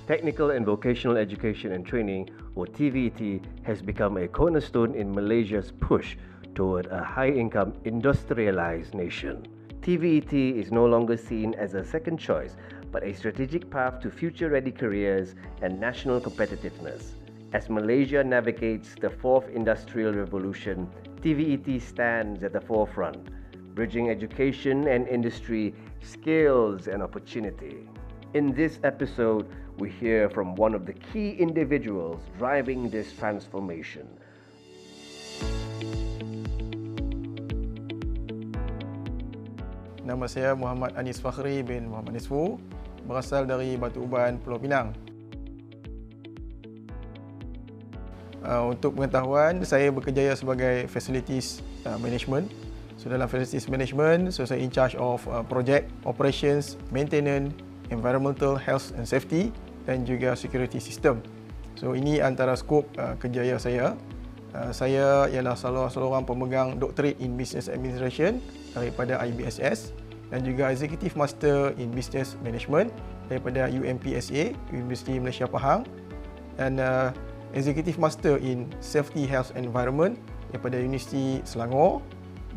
Technical and Vocational Education and Training, or TVET, has become a cornerstone in Malaysia's push toward a high-income industrialized nation. TVET is no longer seen as a second choice, but a strategic path to future-ready careers and national competitiveness. As Malaysia navigates the fourth industrial revolution, TVET stands at the forefront, bridging education and industry, skills and opportunity. In this episode, we hear from one of the key individuals driving this transformation. Nama saya Muhammad Anis Fakhri bin Muhammad Nisfu, berasal dari Batu Uban, Pulau Pinang. Untuk pengetahuan, saya bekerja sebagai Facilities Management. So dalam Facilities Management, saya in charge of project, operations, maintenance, environmental, health and safety dan juga security system. So ini antara skop kerjaya saya. Saya ialah salah seorang pemegang Doctorate in Business Administration daripada IBSS dan juga Executive Master in Business Management daripada UMPSA, Universiti Malaysia Pahang, dan Executive Master in Safety, Health and Environment daripada Universiti Selangor,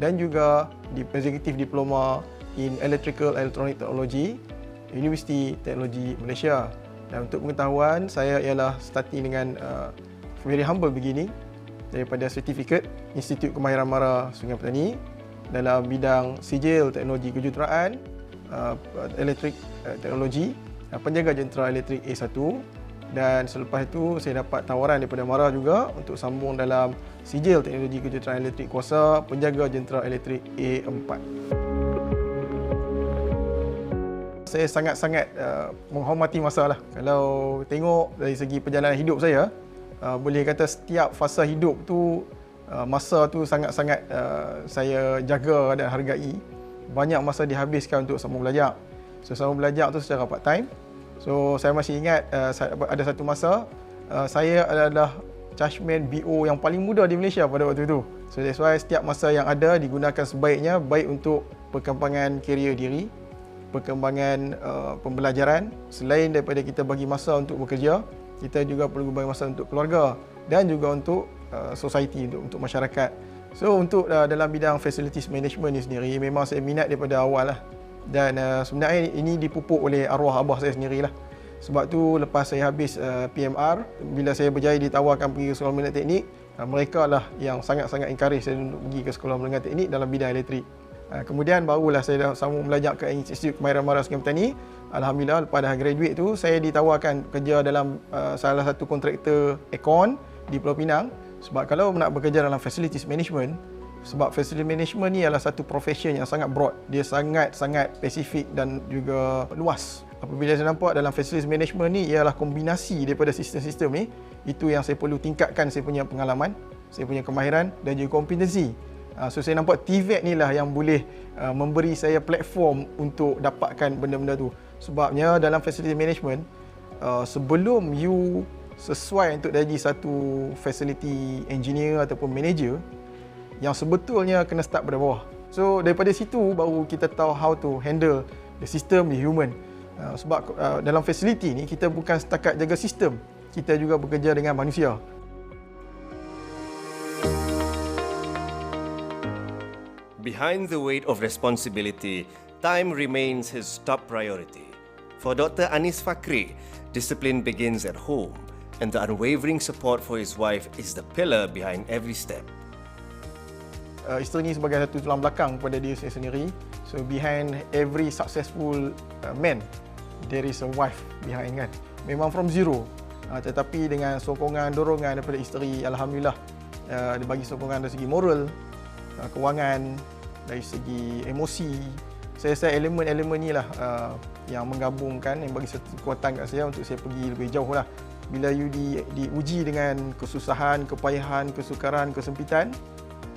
dan juga Executive Diploma in Electrical Electronic Technology, Universiti Teknologi Malaysia. Dan untuk pengetahuan, saya ialah starting dengan very humble beginning daripada Certificate Institut Kemahiran Mara Sungai Petani dalam bidang sijil teknologi kejuruteraan, elektrik teknologi, penjaga jentera elektrik A1, dan selepas itu saya dapat tawaran daripada Mara juga untuk sambung dalam sijil teknologi kejuruteraan elektrik kuasa, penjaga jentera elektrik A4. Saya sangat-sangat menghormati masa lah. Kalau tengok dari segi perjalanan hidup saya, boleh kata setiap fasa hidup tu, masa tu sangat-sangat saya jaga dan hargai. Banyak masa dihabiskan untuk sambung belajar. So sambung belajar tu secara part time. So saya masih ingat ada satu masa saya adalah judgement BO yang paling muda di Malaysia pada waktu itu. So that's why setiap masa yang ada digunakan sebaiknya, baik untuk perkembangan karier diri, perkembangan pembelajaran. Selain daripada kita bagi masa untuk bekerja, kita juga perlu bagi masa untuk keluarga dan juga untuk society, untuk masyarakat. So untuk dalam bidang facilities management ni sendiri, memang saya minat daripada awal lah. Dan sebenarnya ini dipupuk oleh arwah abah saya sendirilah. Sebab tu lepas saya habis PMR, bila saya berjaya ditawarkan pergi ke sekolah menengah teknik, mereka lah yang sangat-sangat encourage saya untuk pergi ke sekolah menengah teknik dalam bidang elektrik. Kemudian barulah saya sambung belajar ke Institut Kemahiran Mara Sungai Petani. Alhamdulillah, lepas dah graduate tu, saya ditawarkan kerja dalam salah satu kontraktor aircon di Pulau Pinang. Sebab kalau nak bekerja dalam facilities management, sebab facility management ni adalah satu profession yang sangat broad. Dia sangat-sangat spesifik dan juga luas. Apabila saya nampak dalam facilities management ni ialah kombinasi daripada sistem-sistem ni, itu yang saya perlu tingkatkan saya punya pengalaman, saya punya kemahiran dan juga kompetensi. So saya nampak TVET ni lah yang boleh memberi saya platform untuk dapatkan benda-benda tu. Sebabnya dalam facility management, sebelum you sesuai untuk jadi satu facility engineer ataupun manager, yang sebetulnya kena start pada bawah. So daripada situ baru kita tahu how to handle the system, the human. Sebab dalam facility ni kita bukan setakat jaga sistem, kita juga bekerja dengan manusia. Behind the weight of responsibility, time remains his top priority. For Dr. Anis Fakhri, discipline begins at home, and the unwavering support for his wife is the pillar behind every step. Isteri ni sebagai satu tulang belakang kepada diri saya sendiri. So behind every successful man, there is a wife behind kan. Memang from zero. Tetapi dengan sokongan, dorongan daripada isteri, alhamdulillah, dia bagi sokongan dari segi moral, kewangan, dari segi emosi. Saya rasa elemen-elemen ni lah yang menggabungkan, yang bagi satu kekuatan kat saya untuk saya pergi lebih jauh lah. Bila you diuji dengan kesusahan, kepayahan, kesukaran, kesempitan,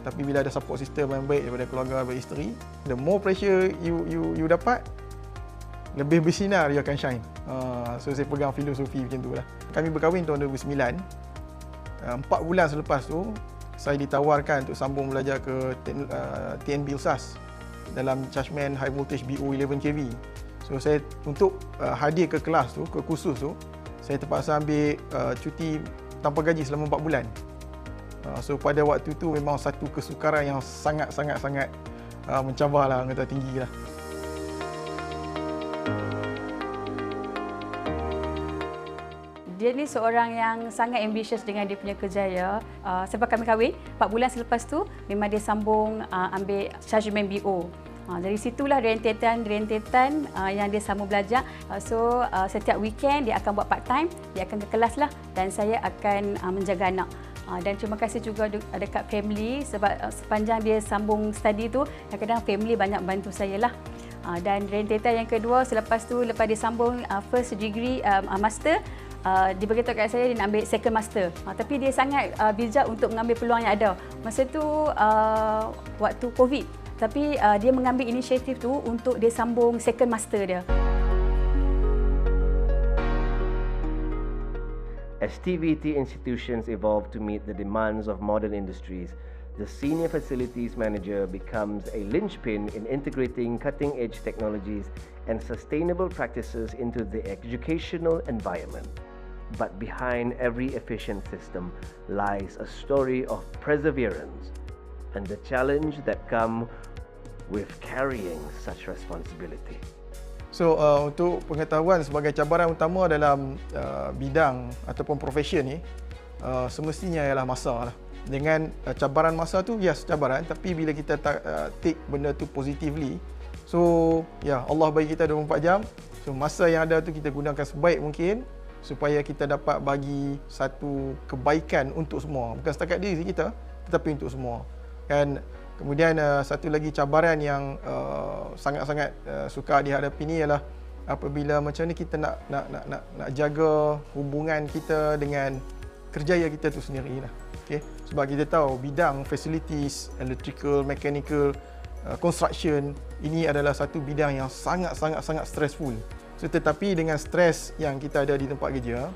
tapi bila ada support system yang baik daripada keluarga, daripada isteri, the more pressure you dapat, lebih bersinar you akan shine. So saya pegang filosofi macam tu lah. Kami berkahwin tahun 2009. 4 bulan selepas tu, saya ditawarkan untuk sambung belajar ke TNB Ulsas dalam chargeman high voltage BO 11 kV. So saya untuk hadir ke kelas tu, ke kursus tu, saya terpaksa ambil cuti tanpa gaji selama 4 bulan. So pada waktu tu memang satu kesukaran yang sangat mencabar lah, kata tinggi lah. Dia ni seorang yang sangat ambitious dengan dia punya kerjaya. Sebab kami kahwin, 4 bulan selepas tu memang dia sambung ambil chargeman BO. Dari situlah rentetan yang dia sambung belajar. So setiap weekend dia akan buat part time, dia akan ke kelas lah dan saya akan menjaga anak. Dan terima kasih juga dekat family sebab sepanjang dia sambung study tu kadang-kadang family banyak bantu saya lah. Dan rentetan yang kedua lepas dia sambung first degree master, dia beritahu kat saya dia nak ambil second master. Tapi dia sangat bijak untuk mengambil peluang yang ada. Masa tu waktu COVID, tapi dia mengambil inisiatif tu untuk dia sambung second master dia. As TVET institutions evolve to meet the demands of modern industries, the Senior Facilities Manager becomes a linchpin in integrating cutting-edge technologies and sustainable practices into the educational environment. But behind every efficient system lies a story of perseverance and the challenge that come with carrying such responsibility. So untuk pengetahuan sebagai cabaran utama dalam bidang ataupun profession ni semestinya ialah masa lah. Dengan cabaran masa tu, yes cabaran, tapi bila kita take benda tu positively, so ya Allah bagi kita 24 jam, so masa yang ada tu kita gunakan sebaik mungkin supaya kita dapat bagi satu kebaikan untuk semua, bukan setakat diri kita tetapi untuk semua. Dan kemudian satu lagi cabaran yang sangat-sangat sukar dihadapi ni ialah apabila macam ni kita nak jaga hubungan kita dengan kerjaya kita tu sendiri lah. Okay? Sebab kita tahu bidang facilities, electrical, mechanical, construction ini adalah satu bidang yang sangat stressful. So, tetapi dengan stres yang kita ada di tempat kerja,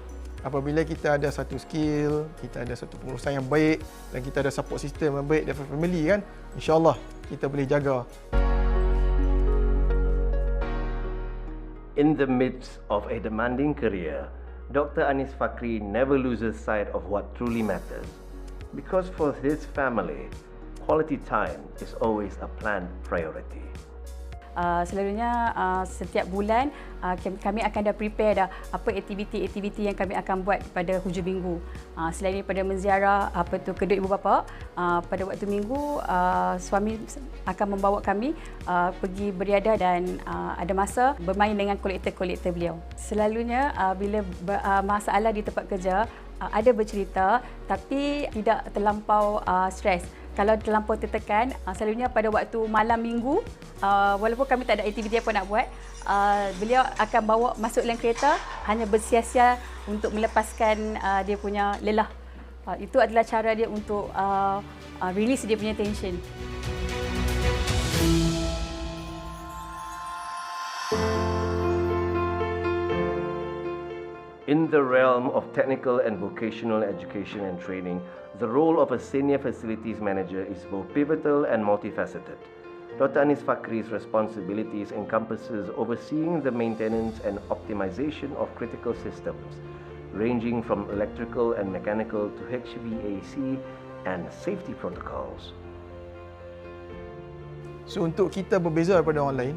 apabila kita ada satu skill, kita ada satu pengurusan yang baik dan kita ada support system yang baik dari family kan, insya-Allah kita boleh jaga. In the midst of a demanding career, Dr. Anis Fakri never loses sight of what truly matters. Because for his family, quality time is always a planned priority. Selalunya setiap bulan kami akan dah prepare dah apa aktiviti-aktiviti yang kami akan buat pada hujung minggu. Selain daripada menziarah kedua ibu bapa, pada waktu minggu suami akan membawa kami pergi beriadah dan ada masa bermain dengan kolektor-kolektor beliau. Selalunya bila masalah di tempat kerja ada bercerita tapi tidak terlampau stres. Kalau terlampau tertekan, selalunya pada waktu malam minggu, walaupun kami tak ada aktiviti apa nak buat, beliau akan bawa masuk dalam kereta hanya bersia-sia untuk melepaskan dia punya lelah. Itu adalah cara dia untuk release dia punya tension. In the realm of technical and vocational education and training, the role of a senior facilities manager is both pivotal and multifaceted. Dr. Anis Fakri's responsibilities encompasses overseeing the maintenance and optimization of critical systems, ranging from electrical and mechanical to HVAC and safety protocols. So untuk kita berbeza daripada orang lain,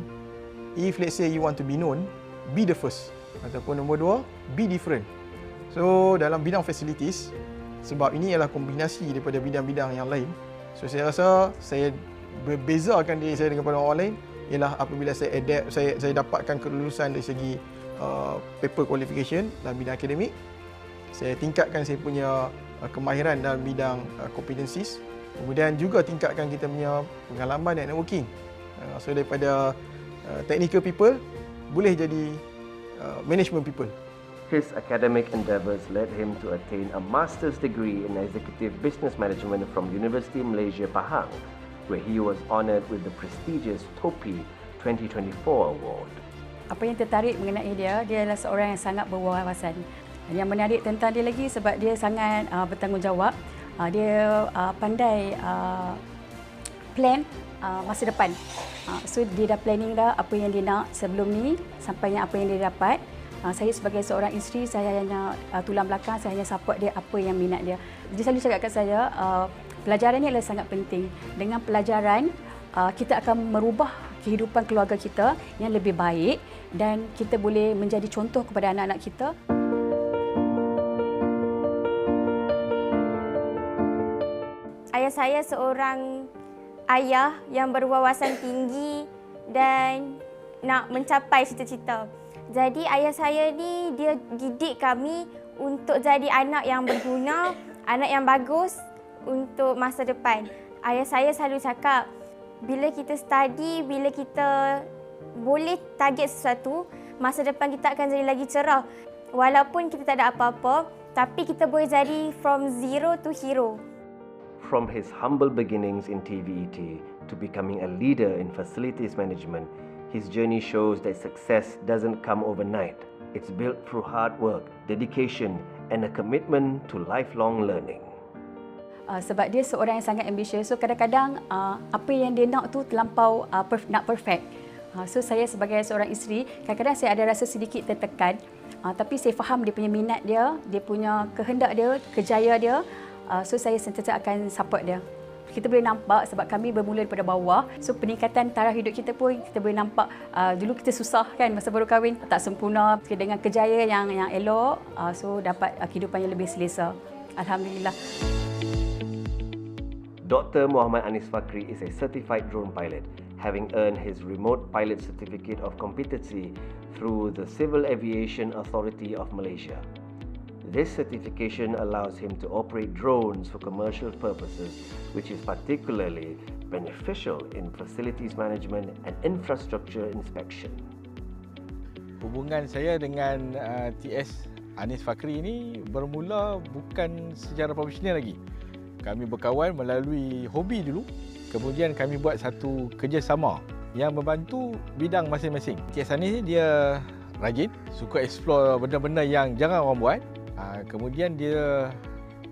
if let's say you want to be known, be the first. Ataupun nombor dua, be different. So dalam bidang facilities, sebab ini adalah kombinasi daripada bidang-bidang yang lain, so saya rasa saya berbezakan diri saya daripada orang lain ialah apabila saya adapt, saya dapatkan kelulusan dari segi paper qualification dalam bidang akademik, saya tingkatkan saya punya kemahiran dalam bidang competencies, kemudian juga tingkatkan kita punya pengalaman dan networking. So daripada technical people boleh jadi management people. His academic endeavours led him to attain a master's degree in executive business management from University Malaysia Pahang, where he was honoured with the prestigious TOPI 2024 award. Apa yang tertarik mengenai dia adalah seorang yang sangat berwawasan. Yang menarik tentang dia lagi sebab dia sangat bertanggungjawab. Dia pandai plan masa depan. So dia dah planning dah apa yang dia nak sebelum ni sampai yang apa yang dia dapat. Saya sebagai seorang isteri, saya hanya tulang belakang, saya hanya support dia apa yang minat dia. Dia selalu cakap kat saya, pelajaran ni adalah sangat penting. Dengan pelajaran, kita akan merubah kehidupan keluarga kita yang lebih baik dan kita boleh menjadi contoh kepada anak-anak kita. Ayah saya seorang ayah yang berwawasan tinggi dan nak mencapai cita-cita. Jadi ayah saya ni dia didik kami untuk jadi anak yang berguna, anak yang bagus untuk masa depan. Ayah saya selalu cakap, bila kita study, bila kita boleh target sesuatu, masa depan kita akan jadi lagi cerah. Walaupun kita tak ada apa-apa, tapi kita boleh jadi from zero to hero. From his humble beginnings in TVET to becoming a leader in facilities management, his journey shows that success doesn't come overnight. It's built through hard work, dedication, and a commitment to lifelong learning. Sebab dia seorang yang sangat ambitious, so kadang-kadang apa yang dia nak tu terlampau nak perfect. So saya sebagai seorang isteri, kadang-kadang saya ada rasa sedikit tertekan, tapi saya faham dia punya minat dia punya kehendak dia, kejaya dia. So saya sentiasa akan support dia. Kita boleh nampak sebab kami bermula daripada bawah. So peningkatan taraf hidup kita pun kita boleh nampak. Dulu kita susah kan masa baru kahwin, tak sempurna. Dengan kejayaan yang elok, so dapat kehidupan yang lebih selesa. Alhamdulillah. Dr. Muhammad Anis Fakri is a certified drone pilot, having earned his remote pilot certificate of competency through the Civil Aviation Authority of Malaysia. This certification allows him to operate drones for commercial purposes, which is particularly beneficial in facilities management and infrastructure inspection. Hubungan saya dengan TS Anis Fakri ini bermula bukan secara profesional lagi. Kami berkawan melalui hobi dulu, kemudian kami buat satu kerjasama yang membantu bidang masing-masing. TS Anis ni dia rajin, suka explore benda-benda yang jarang orang buat. Kemudian dia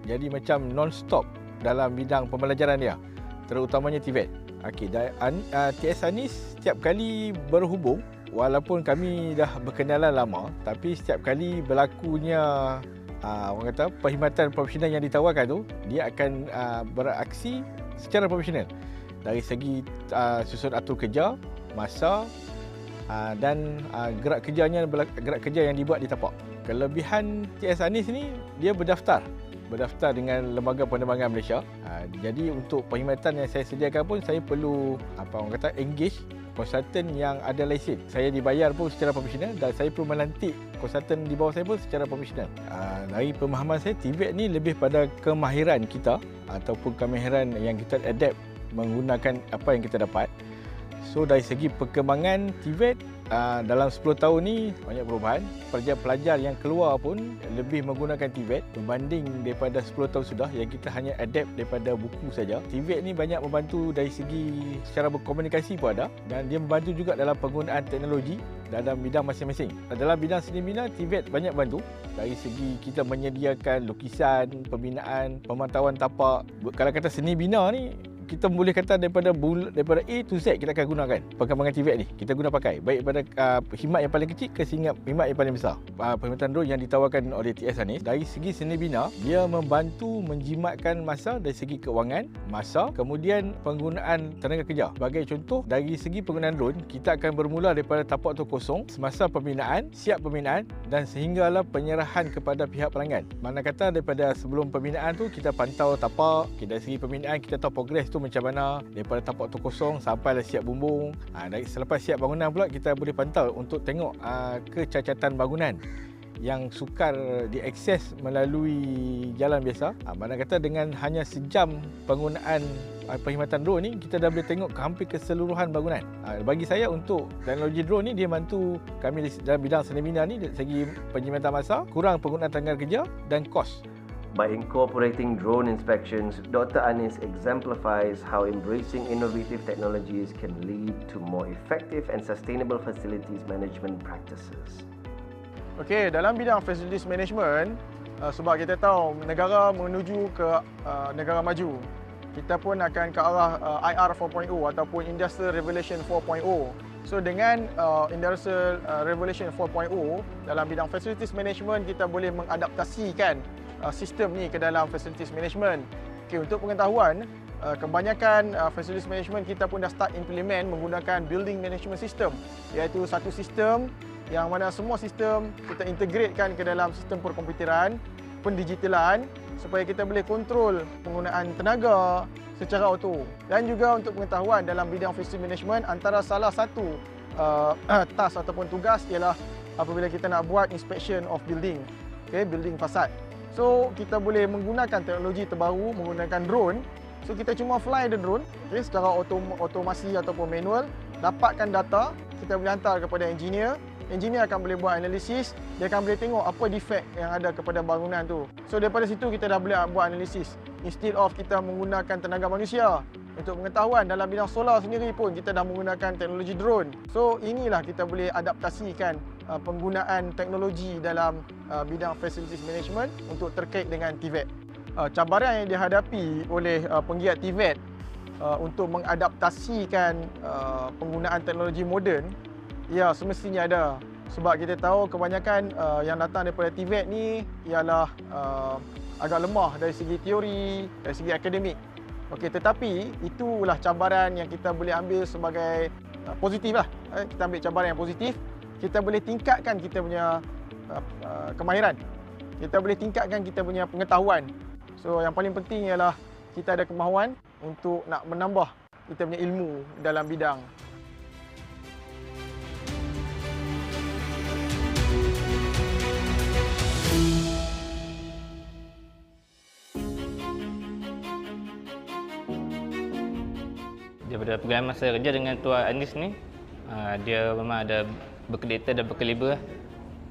jadi macam non-stop dalam bidang pembelajaran dia, terutamanya TVET. TS Anis setiap kali berhubung, walaupun kami dah berkenalan lama, tapi setiap kali berlakunya orang kata perkhidmatan profesional yang ditawarkan tu, dia akan beraksi secara profesional dari segi susun atur kerja, masa dan gerak kerja yang dibuat di tapak. Kelebihan TS Anis ni, dia berdaftar dengan Lembaga Penerbangan Malaysia. Jadi untuk perkhidmatan yang saya sediakan pun, saya perlu engage konsultan yang ada lesen. Saya dibayar pun secara profesional dan saya perlu melantik konsultan di bawah saya pun secara profesional. Dari pemahaman saya, TVET ni lebih pada kemahiran kita ataupun kemahiran yang kita adapt menggunakan apa yang kita dapat. So dari segi perkembangan TVET, dalam 10 tahun ni banyak perubahan. Pelajar-pelajar yang keluar pun lebih menggunakan TVET berbanding daripada 10 tahun sudah yang kita hanya adapt daripada buku saja. TVET ni banyak membantu dari segi secara berkomunikasi pun ada, dan dia membantu juga dalam penggunaan teknologi dalam bidang masing-masing. Dalam bidang seni bina, TVET banyak bantu dari segi kita menyediakan lukisan, pembinaan, pemantauan tapak. Kalau kata seni bina ni, kita boleh kata daripada A to Z kita akan gunakan perkembangan TVET ni. Kita guna pakai baik pada khidmat yang paling kecil ke khidmat yang paling besar. Perkhidmatan drone yang ditawarkan oleh TS Anis, dari segi seni bina, dia membantu menjimatkan masa dari segi keuangan, masa, kemudian penggunaan tenaga kerja. Sebagai contoh, dari segi penggunaan drone, kita akan bermula daripada tapak tu kosong, semasa pembinaan, siap pembinaan dan sehinggalah penyerahan kepada pihak pelanggan. Mana kata daripada sebelum pembinaan tu kita pantau tapak, dari segi pembinaan kita tahu progres tu macam mana daripada tapak tu kosong sampailah siap bumbung. Selepas siap bangunan pula kita boleh pantau untuk tengok kecacatan bangunan yang sukar diakses melalui jalan biasa. Mana kata dengan hanya sejam penggunaan perkhidmatan drone ni, kita dah boleh tengok hampir keseluruhan bangunan. Bagi saya, untuk teknologi drone ni, dia bantu kami dalam bidang seni bina ni dari segi penjimatan masa, kurang penggunaan tenaga kerja dan kos. By incorporating drone inspections, Dr. Anis exemplifies how embracing innovative technologies can lead to more effective and sustainable facilities management practices. Okey, dalam bidang facilities management, sebab kita tahu negara menuju ke negara maju, kita pun akan ke arah IR 4.0 ataupun Industrial Revolution 4.0. So dengan Industrial Revolution 4.0 dalam bidang facilities management, kita boleh mengadaptasikan sistem ni ke dalam facilities management. Okay, untuk pengetahuan, kebanyakan facilities management kita pun dah start implement menggunakan building management system, iaitu satu sistem yang mana semua sistem kita integratekan ke dalam sistem perkomputeran, pendigitalan, supaya kita boleh kontrol penggunaan tenaga secara auto. Dan juga untuk pengetahuan dalam bidang facility management, antara salah satu task ataupun tugas ialah apabila kita nak buat inspection of building, okay, building fasad. So kita boleh menggunakan teknologi terbaru menggunakan drone. So kita cuma fly the drone, okay, secara otomasi ataupun manual, dapatkan data, kita boleh hantar kepada engineer. Engineer akan boleh buat analisis, dia akan boleh tengok apa defect yang ada kepada bangunan tu. So daripada situ kita dah boleh buat analisis. Instead of kita menggunakan tenaga manusia. Untuk pengetahuan dalam bidang solar sendiri pun kita dah menggunakan teknologi drone. So inilah kita boleh adaptasikan penggunaan teknologi dalam bidang facilities management untuk terkait dengan TVET. Cabaran yang dihadapi oleh penggiat TVET untuk mengadaptasikan penggunaan teknologi moden, ya, semestinya ada. Sebab kita tahu kebanyakan yang datang daripada TVET ni ialah agak lemah dari segi teori, dari segi akademik. Okey, tetapi itulah cabaran yang kita boleh ambil sebagai positif lah. Kita ambil cabaran yang positif, kita boleh tingkatkan kita punya kemahiran. Kita boleh tingkatkan kita punya pengetahuan. So yang paling penting ialah kita ada kemahuan untuk nak menambah kita punya ilmu dalam bidang. Daripada pengalaman saya kerja dengan Tuan Anis ni, dia memang ada berkarakter dan berkaliber.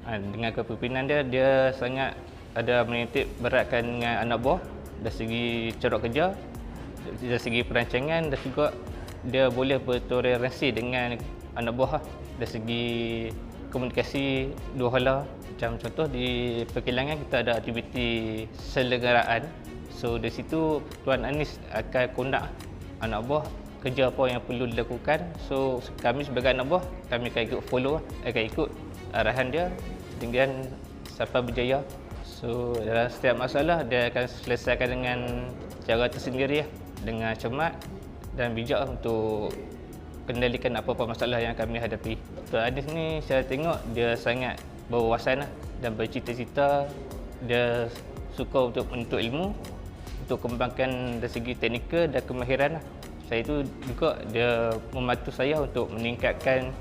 Dengan kepimpinan dia, dia sangat ada menitik beratkan dengan anak buah dari segi cara kerja, dari segi perancangan, dan juga dia boleh bertoleransi dengan anak buah dari segi komunikasi dua hala. Macam contoh di perkilangan kita ada aktiviti selenggaraan. So dari situ Tuan Anis akan kondak anak buah kerja apa yang perlu dilakukan. So kami sebagai anak buah, kami akan ikut follow, akan ikut arahan dia dengan sampai berjaya. So dalam setiap masalah dia akan selesaikan dengan cara tersendiri, dengan cermat dan bijak untuk kendalikan apa-apa masalah yang kami hadapi. Tuan Anis ni saya tengok dia sangat berwawasan dan bercita-cita. Dia suka untuk menuntut ilmu, untuk kembangkan dari segi teknikal dan kemahiran. Saya itu juga dia membantu saya untuk meningkatkan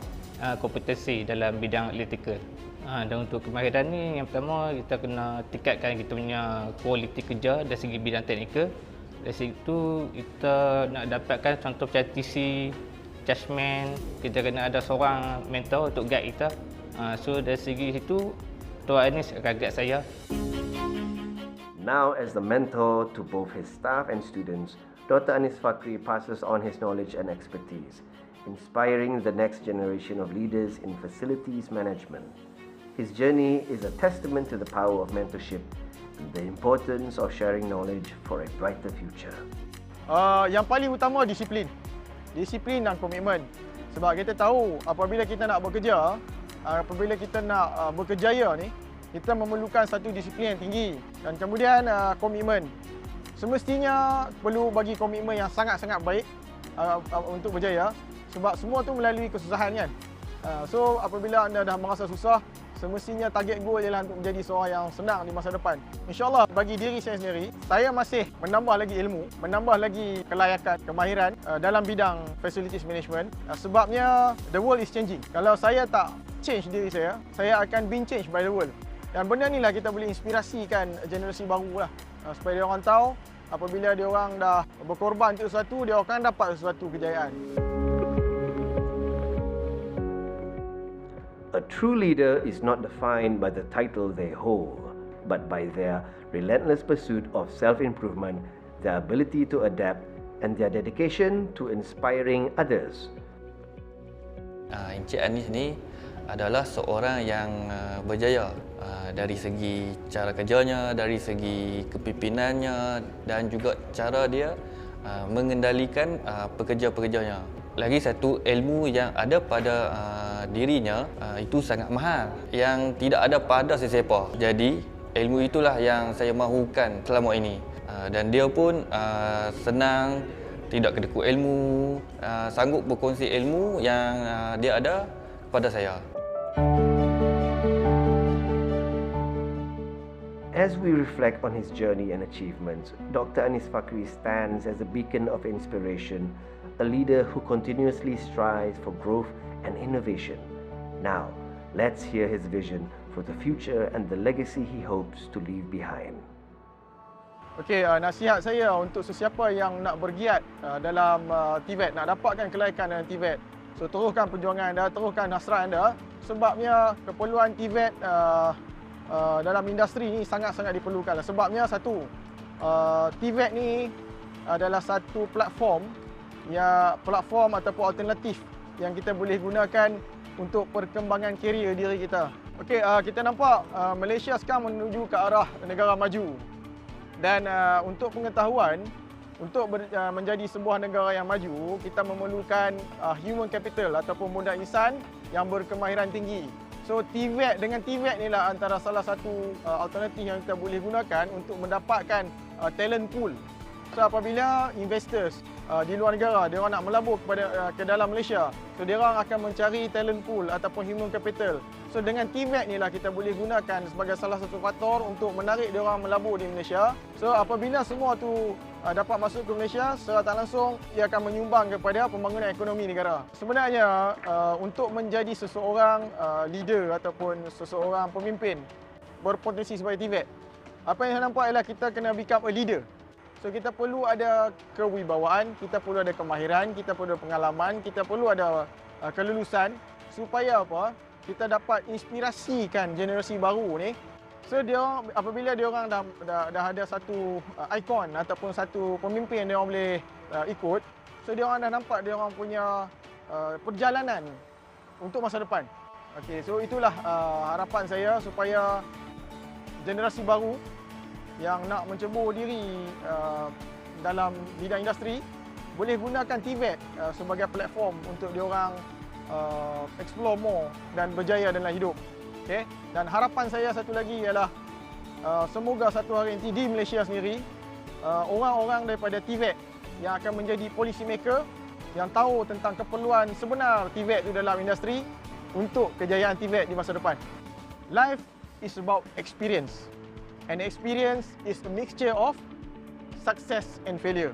kompetensi dalam bidang elektrikal. Dan untuk kemahiran ni, yang pertama kita kena tingkatkan kita punya kualiti kerja dari segi bidang teknikal. Dari situ kita nak dapatkan contoh macam TC, judgement, kita kena ada seorang mentor untuk guide kita. So dari segi itu Tuan Anis akan guide saya. Now as the mentor to both his staff and students, Dr. Anis Fakhri passes on his knowledge and expertise, inspiring the next generation of leaders in facilities management. His journey is a testament to the power of mentorship and the importance of sharing knowledge for a brighter future. Yang paling utama disiplin. Disiplin dan komitmen. Sebab kita tahu apabila kita nak bekerja, apabila kita nak berkejaya ni, kita memerlukan satu disiplin yang tinggi dan kemudian komitmen. Semestinya perlu bagi komitmen yang sangat-sangat baik untuk berjaya, sebab semua tu melalui kesusahan kan. So apabila anda dah merasa susah, semestinya target goal ialah untuk menjadi seorang yang senang di masa depan. InsyaAllah bagi diri saya sendiri, saya masih menambah lagi ilmu, menambah lagi kelayakan, kemahiran dalam bidang facilities management. Sebabnya the world is changing. Kalau saya tak change diri saya akan being changed by the world. Dan benda ni lah kita boleh inspirasikan generasi baru lah. Supaya dia orang tahu apabila dia orang dah berkorban untuk sesuatu, dia akan dapat sesuatu kejayaan. A true leader is not defined by the title they hold, but by their relentless pursuit of self-improvement, their ability to adapt, and their dedication to inspiring others. Encik Anis ni adalah seorang yang berjaya dari segi cara kerjanya, dari segi kepimpinannya dan juga cara dia mengendalikan pekerja-pekerjanya. Lagi satu, ilmu yang ada pada dirinya itu sangat mahal, yang tidak ada pada sesiapa. Jadi ilmu itulah yang saya mahukan selama ini. Dan dia pun senang, tidak kedekut ilmu, sanggup berkongsi ilmu yang dia ada kepada saya. As we reflect on his journey and achievements, Dr. Anis Fakhri stands as a beacon of inspiration, a leader who continuously strives for growth and innovation. Now, let's hear his vision for the future and the legacy he hopes to leave behind. Okey, nasihat saya untuk sesiapa yang nak bergiat dalam TVET, nak dapatkan kelaikan dalam TVET. So, teruskan perjuangan anda, teruskan hasrat anda. Sebabnya keperluan TVET dalam industri ni sangat-sangat diperlukan. Sebabnya satu, TVET ni adalah satu platform ataupun alternatif yang kita boleh gunakan untuk perkembangan karier diri kita. Okey, kita nampak Malaysia sekarang menuju ke arah negara maju. Dan untuk pengetahuan, untuk menjadi sebuah negara yang maju, kita memerlukan human capital ataupun modal insan yang berkemahiran tinggi. So dengan TVET ni lah antara salah satu alternatif yang kita boleh gunakan untuk mendapatkan talent pool. So apabila investors di luar negara, dia orang nak melabur ke dalam Malaysia, so dia orang akan mencari talent pool ataupun human capital. So dengan TVET ni lah kita boleh gunakan sebagai salah satu faktor untuk menarik dia orang melabur di Malaysia. So apabila semua tu dapat masuk ke Malaysia, secara tak langsung ia akan menyumbang kepada pembangunan ekonomi negara. Sebenarnya untuk menjadi seseorang leader ataupun seseorang pemimpin berpotensi sebagai TVET, apa yang saya nampak ialah kita kena become a leader. So kita perlu ada kewibawaan, kita perlu ada kemahiran, kita perlu ada pengalaman, kita perlu ada kelulusan supaya apa? Kita dapat inspirasikan generasi baru ni. So apabila dia orang dah ada satu ikon ataupun satu pemimpin dia orang boleh ikut, so dia orang dah nampak dia orang punya perjalanan untuk masa depan. Okey, so itulah harapan saya supaya generasi baru yang nak mencebur diri dalam bidang industri boleh gunakan TVET sebagai platform untuk dia orang explore more dan berjaya dalam hidup. Okay? Dan harapan saya satu lagi ialah semoga satu hari nanti di Malaysia sendiri orang-orang daripada TVET yang akan menjadi policy maker yang tahu tentang keperluan sebenar TVET itu dalam industri untuk kejayaan TVET di masa depan. Life is about experience, and experience is a mixture of success and failure.